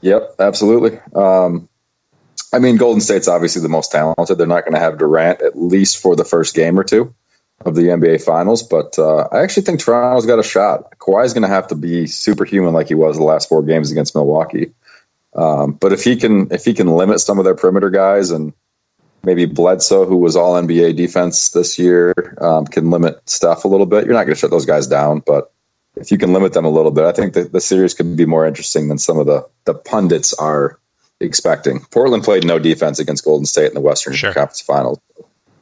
Yep, absolutely. I mean, Golden State's obviously the most talented. They're not going to have Durant at least for the first game or two of the NBA Finals, but I actually think Toronto's got a shot. Kawhi's going to have to be superhuman like he was the last 4 games against Milwaukee. But if he can limit some of their perimeter guys, and maybe Bledsoe, who was all NBA defense this year, can limit Steph a little bit. You're not going to shut those guys down, but if you can limit them a little bit, I think the series could be more interesting than some of the pundits are expecting. Portland played no defense against Golden State in the Western Conference Finals.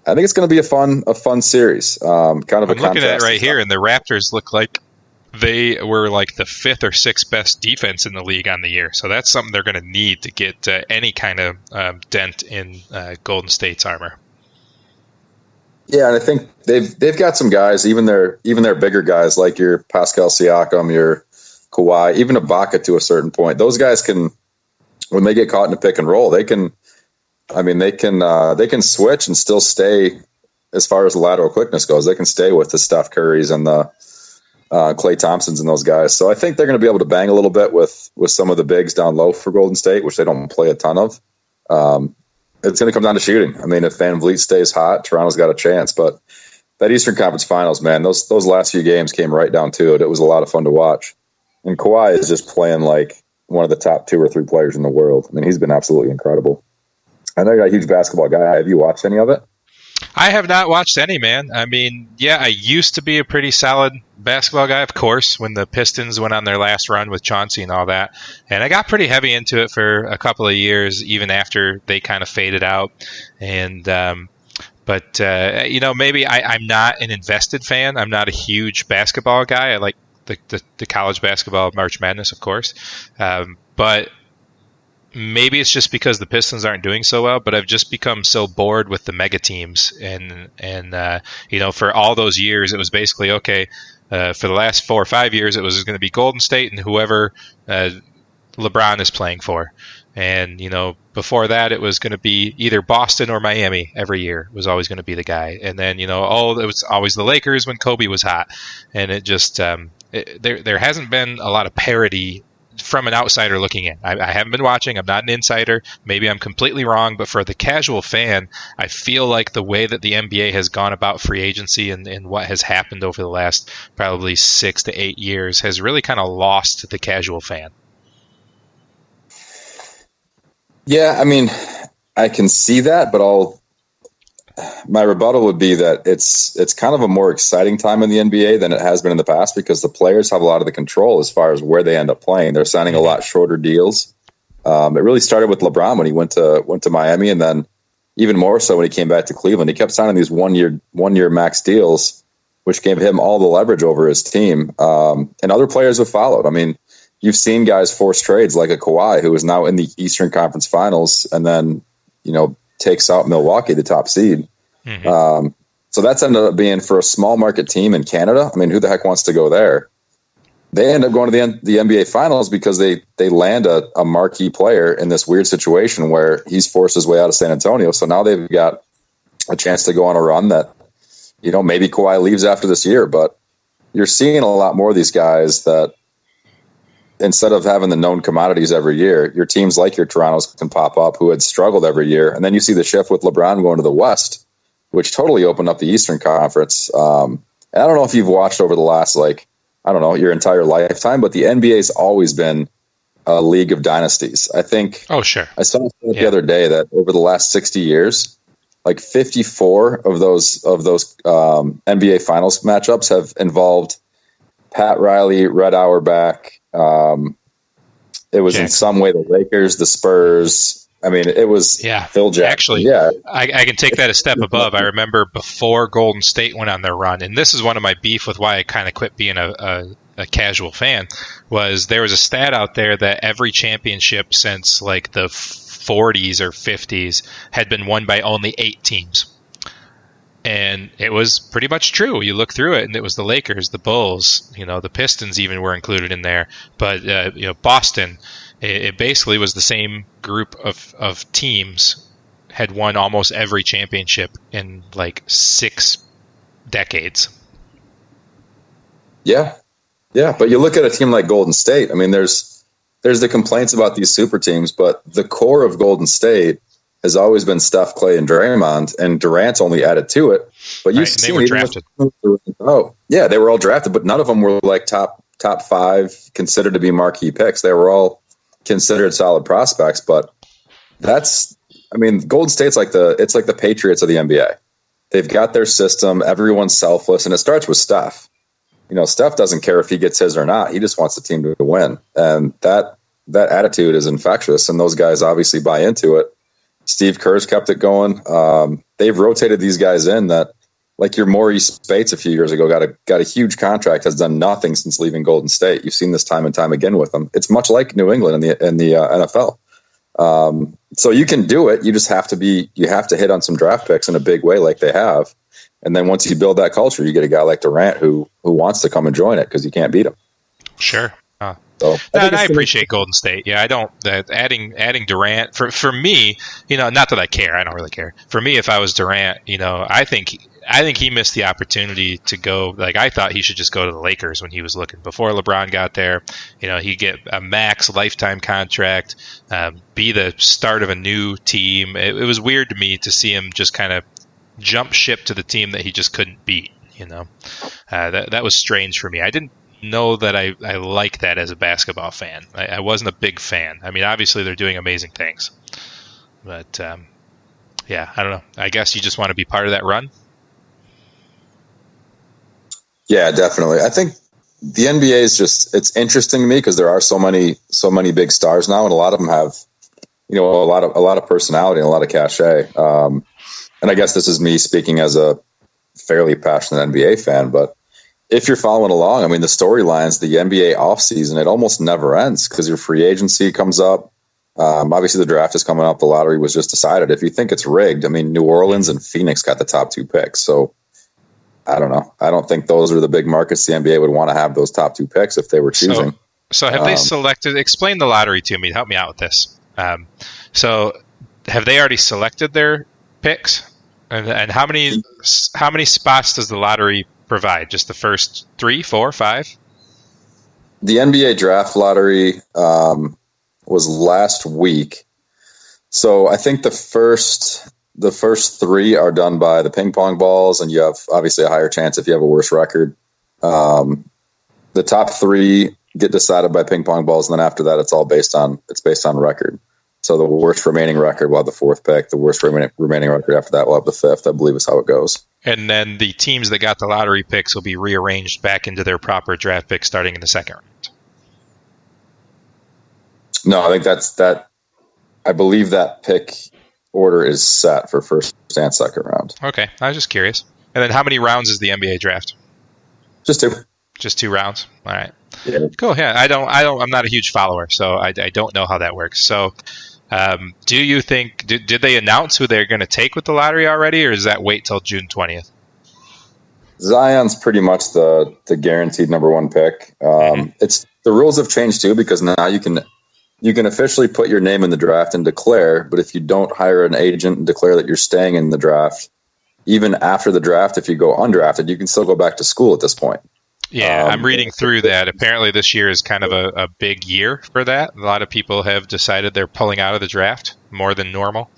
I think it's going to be a fun series. Kind of I'm looking at it right here, and the Raptors look like they were like the 5th or 6th best defense in the league on the year. So that's something they're going to need to get any kind of dent in Golden State's armor. Yeah, and I think they've got some guys, even their bigger guys like your Pascal Siakam, your Kawhi, even Ibaka to a certain point. Those guys can, when they get caught in a pick and roll, they can switch and still stay. As far as the lateral quickness goes, they can stay with the Steph Currys and the Klay Thompsons and those guys. So I think they're going to be able to bang a little bit with some of the bigs down low for Golden State, which they don't play a ton of. It's going to come down to shooting. I mean, if Van Vliet stays hot, Toronto's got a chance. But that Eastern Conference Finals, man, those last few games came right down to it. It was a lot of fun to watch. And Kawhi is just playing like one of the top 2 or 3 players in the world. I mean, he's been absolutely incredible. I know you're a huge basketball guy. Have you watched any of it? I have not watched any, man. I mean, yeah, I used to be a pretty solid basketball guy, of course, when the Pistons went on their last run with Chauncey and all that. And I got pretty heavy into it for a couple of years, even after they kind of faded out. And but maybe I'm not an invested fan. I'm not a huge basketball guy. I like the college basketball March Madness, of course. But maybe it's just because the Pistons aren't doing so well, but I've just become so bored with the mega teams. And for all those years, it was basically, okay, for the last 4 or 5 years, it was going to be Golden State and whoever LeBron is playing for. And, before that, it was going to be either Boston or Miami every year. It was always going to be the guy. And then, it was always the Lakers when Kobe was hot. And it just, there hasn't been a lot of parity from an outsider looking in. I haven't been watching. I'm not an insider. Maybe I'm completely wrong, but for the casual fan, I feel like the way that the NBA has gone about free agency and what has happened over the last probably 6 to 8 years has really kind of lost the casual fan. Yeah, I mean, I can see that, but my rebuttal would be that it's kind of a more exciting time in the NBA than it has been in the past because the players have a lot of the control as far as where they end up playing. They're signing a lot shorter deals. It really started with LeBron when he went to Miami, and then even more so when he came back to Cleveland. He kept signing these one year max deals, which gave him all the leverage over his team. And other players have followed. I mean, you've seen guys force trades like a Kawhi, who is now in the Eastern Conference Finals, and then takes out Milwaukee, the top seed. Mm-hmm. So that's ended up being for a small market team in Canada. I mean, who the heck wants to go there? They end up going to the NBA Finals because they land a marquee player in this weird situation where he's forced his way out of San Antonio. So now they've got a chance to go on a run that, maybe Kawhi leaves after this year. But you're seeing a lot more of these guys that instead of having the known commodities every year, your teams like your Toronto's can pop up who had struggled every year. And then you see the shift with LeBron going to the West, which totally opened up the Eastern Conference. And I don't know if you've watched over the last, your entire lifetime, but the NBA's always been a league of dynasties. I think. Oh, sure. I saw the other day that over the last 60 years, 54 of those NBA Finals matchups have involved Pat Riley, Red Auerbach. It was Jackson. In some way the Lakers, the Spurs. I mean, it was Phil Jackson. Actually, I can take that a step above. I remember before Golden State went on their run, and this is one of my beef with why I kind of quit being a casual fan, was there was a stat out there that every championship since the 40s or 50s had been won by only 8 teams. And it was pretty much true. You look through it, and it was the Lakers, the Bulls, the Pistons even were included in there. But, Boston, it basically was the same group of teams had won almost every championship in 6 decades. Yeah. Yeah. But you look at a team like Golden State. I mean, there's there's the complaints about these super teams, but the core of Golden State has always been Steph, Clay, and Draymond, and Durant's only added to it. But you've seen, they were drafted. Oh, yeah, they were all drafted, but none of them were like top 5 considered to be marquee picks. They were all considered solid prospects, but Golden State's like the Patriots of the NBA. They've got their system. Everyone's selfless, and it starts with Steph. Steph doesn't care if he gets his or not. He just wants the team to win, and that attitude is infectious. And those guys obviously buy into it. Steve Kerr's kept it going. They've rotated these guys in that, like your Maurice Spates a few years ago, got a huge contract, has done nothing since leaving Golden State. You've seen this time and time again with them. It's much like New England in the NFL. So you can do it. You just have to hit on some draft picks in a big way like they have. And then once you build that culture, you get a guy like Durant who wants to come and join it because you can't beat him. Sure. So I appreciate Golden State. Yeah, I don't. Adding Durant for me, not that I care. I don't really care. For me, if I was Durant, I think he missed the opportunity to go. Like I thought he should just go to the Lakers when he was looking before LeBron got there. He'd get a max lifetime contract, be the start of a new team. It was weird to me to see him just kind of jump ship to the team that he just couldn't beat. That was strange for me. I didn't know that I like that as a basketball fan. I wasn't a big fan. Obviously they're doing amazing things, but yeah, I don't know. I guess you just want to be part of that run. Yeah, definitely. I think the NBA is it's interesting to me because there are so many big stars now, and a lot of them have, a lot of personality and a lot of cachet. And I guess this is me speaking as a fairly passionate NBA fan, but if you're following along, the storylines, the NBA offseason, it almost never ends because your free agency comes up. Obviously, the draft is coming up. The lottery was just decided. If you think it's rigged, New Orleans and Phoenix got the top 2 picks. So I don't know. I don't think those are the big markets the NBA would want to have those top 2 picks if they were choosing. So have they selected? Explain the lottery to me. Help me out with this. So have they already selected their picks? And how many spots does the lottery provide? Just the first 3, 4, 5? The NBA draft lottery was last week. So I think the first 3 are done by the ping pong balls, and you have obviously a higher chance if you have a worse record. The top 3 get decided by ping pong balls, and then after that, it's based on record. So the worst remaining record will have the 4th pick. The worst remaining record after that will have the 5th, I believe is how it goes. And then the teams that got the lottery picks will be rearranged back into their proper draft picks starting in the second round. No, I think I believe that pick order is set for first and second round. Okay, I was just curious. And then how many rounds is the NBA draft? Just 2. Just 2 rounds. All right. Yeah. Cool. Yeah, I'm not a huge follower, so I don't know how that works. So, do you think did they announce who they're going to take with the lottery already, or does that wait till June 20th? Zion's pretty much the guaranteed number 1 pick. It's the rules have changed too because now you can officially put your name in the draft and declare, but if you don't hire an agent and declare that you're staying in the draft, even after the draft, if you go undrafted, you can still go back to school at this point. Yeah, I'm reading through that. Apparently this year is kind of a big year for that. A lot of people have decided they're pulling out of the draft more than normal.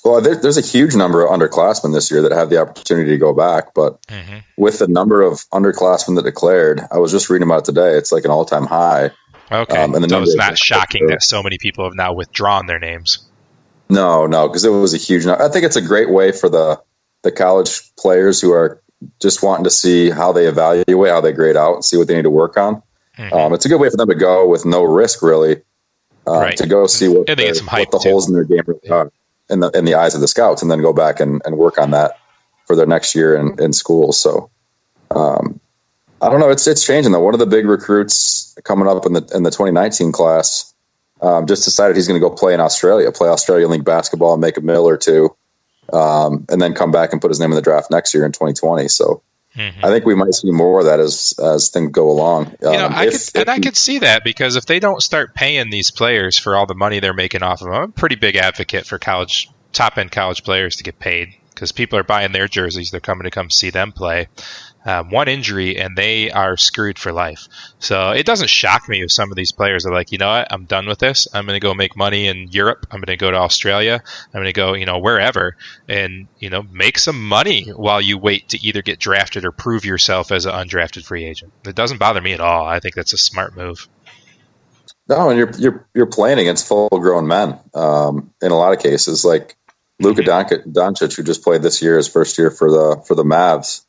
Well, there's a huge number of underclassmen this year that have the opportunity to go back, but with the number of underclassmen that declared, I was just reading about it today, it's like an all-time high. Okay, so it's not shocking that so many people have now withdrawn their names. No, because it was a huge number. I think it's a great way for the college players who are just wanting to see how they evaluate, how they grade out, and see what they need to work on. It's a good way for them to go with no risk, really, to go see what the holes in their game really are in the eyes of the scouts, and then go back and work on that for their next year in school. So I don't know. It's changing though. One of the big recruits coming up in the 2019 class just decided he's going to go play Australian League basketball and make a mill or two. And then come back and put his name in the draft next year in 2020. So I think we might see more of that as things go along. I could see that because if they don't start paying these players for all the money they're making off of them, I'm a pretty big advocate for top-end college players to get paid because people are buying their jerseys. They're coming to come see them play. one injury, and they are screwed for life. So it doesn't shock me if some of these players are like, you know what, I'm done with this. I'm going to go make money in Europe. I'm going to go to Australia. I'm going to go, wherever, and, make some money while you wait to either get drafted or prove yourself as an undrafted free agent. It doesn't bother me at all. I think that's a smart move. No, and you're playing against full-grown men in a lot of cases. Like Luka Doncic, who just played this year, his first year for the Mavs.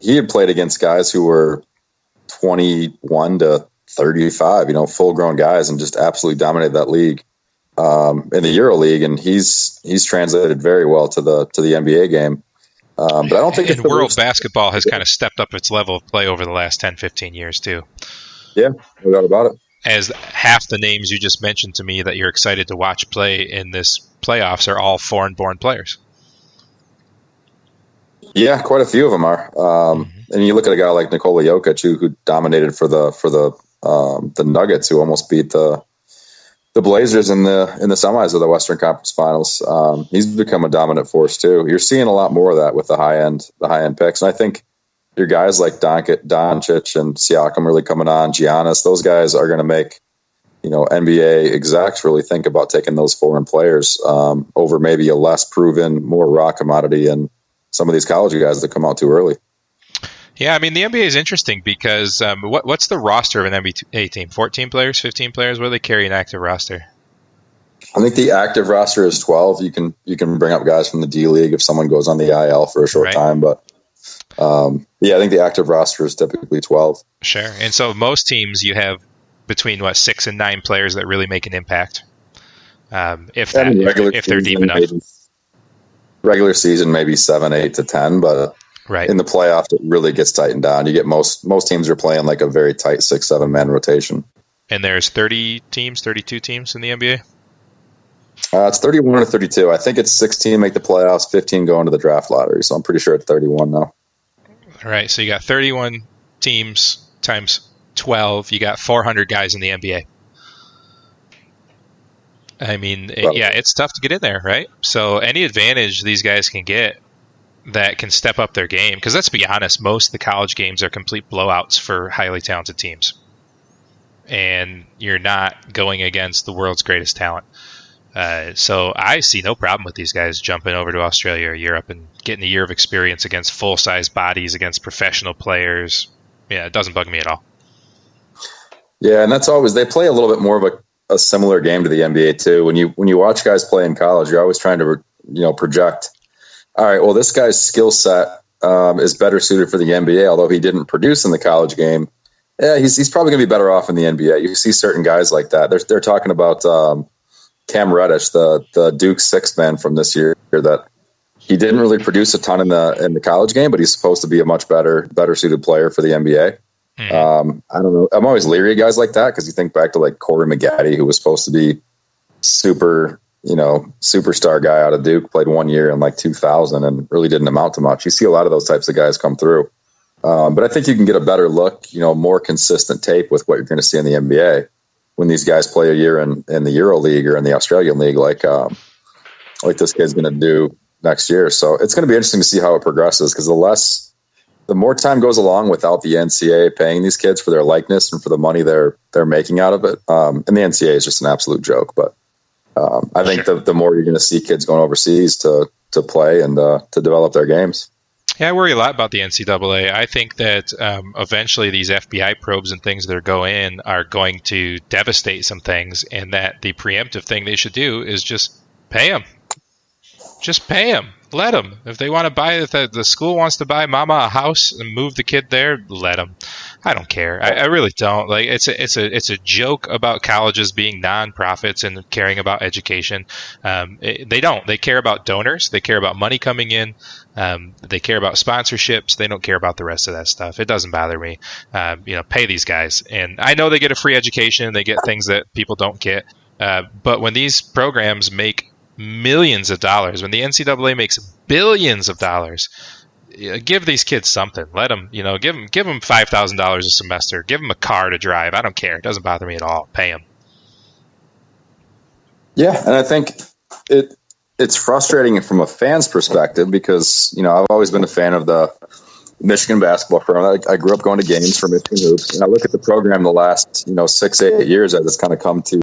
He had played against guys who were 21 to 35, full-grown guys, and just absolutely dominated that league in the Euro League. And he's translated very well to the NBA game. But I don't think world basketball has kind of stepped up its level of play over the last 10, 15 years too. Yeah, no doubt about it. As half the names you just mentioned to me that you're excited to watch play in this playoffs are all foreign-born players. Yeah, quite a few of them are. And you look at a guy like Nikola Jokic, who dominated for the Nuggets, who almost beat the Blazers in the semis of the Western Conference Finals. He's become a dominant force too. You're seeing a lot more of that with the high end picks, and I think your guys like Doncic and Siakam really coming on, Giannis, those guys are going to make, NBA execs really think about taking those foreign players over maybe a less proven, more raw commodity and some of these college guys that come out too early. Yeah, I mean, the NBA is interesting because what's the roster of an NBA team? 14 players, 15 players? What do they carry an active roster? I think the active roster is 12. You can bring up guys from the D League if someone goes on the IL for a short time, but I think the active roster is typically 12. Sure. And so most teams you have between 6 and 9 players that really make an impact. If they're deep enough. Regular season, maybe 7, 8 to 10, but in the playoffs, it really gets tightened down. You get most teams are playing like a very tight 6-7 man rotation. And there's 30 teams, 32 teams in the NBA? It's 31 or 32. I think it's 16 make the playoffs, 15 go into the draft lottery. So I'm pretty sure it's 31 now. All right. So you got 31 teams times 12. You got 400 guys in the NBA. I mean, it's tough to get in there, right? So any advantage these guys can get that can step up their game, because let's be honest, most of the college games are complete blowouts for highly talented teams. And you're not going against the world's greatest talent. So I see no problem with these guys jumping over to Australia or Europe and getting a year of experience against full-size bodies, against professional players. Yeah, it doesn't bug me at all. Yeah, and that's always, they play a little bit more of a similar game to the NBA too. When you watch guys play in college, you're always trying to project, all right, well, this guy's skill set is better suited for the NBA, although he didn't produce in the college game. Yeah, he's probably going to be better off in the NBA. You see certain guys like that. They're talking about Cam Reddish, the Duke sixth man from this year, that he didn't really produce a ton in the college game, but he's supposed to be a much better suited player for the NBA. I don't know. I'm always leery of guys like that because you think back to like Corey McGatty, who was supposed to be superstar guy out of Duke, played 1 year in like 2000 and really didn't amount to much. You see a lot of those types of guys come through. But I think you can get a better look, more consistent tape with what you're going to see in the NBA when these guys play a year in the Euro League or in the Australian League, like this kid's going to do next year. So it's going to be interesting to see how it progresses, because the more time goes along without the NCAA paying these kids for their likeness and for the money they're making out of it. And the NCAA is just an absolute joke. But I think the more you're going to see kids going overseas to play and to develop their games. Yeah, I worry a lot about the NCAA. I think that eventually these FBI probes and things that go in are going to devastate some things, and that the preemptive thing they should do is just pay them. Just pay them. Let them. If they want to buy, if the school wants to buy mama a house and move the kid there, let them. I don't care. I really don't. Like it's a joke about colleges being nonprofits and caring about education. They don't. They care about donors. They care about money coming in. They care about sponsorships. They don't care about the rest of that stuff. It doesn't bother me. Pay these guys. And I know they get a free education. They get things that people don't get. But when these programs make millions of dollars, when the NCAA makes billions of dollars, give these kids something. Let them, give them $5,000 a semester. Give them a car to drive. I don't care. It doesn't bother me at all. Pay them. Yeah, and I think it's frustrating from a fan's perspective because I've always been a fan of the Michigan basketball program. I grew up going to games for Michigan hoops, and I look at the program the last 6-8 years as it's kind of come to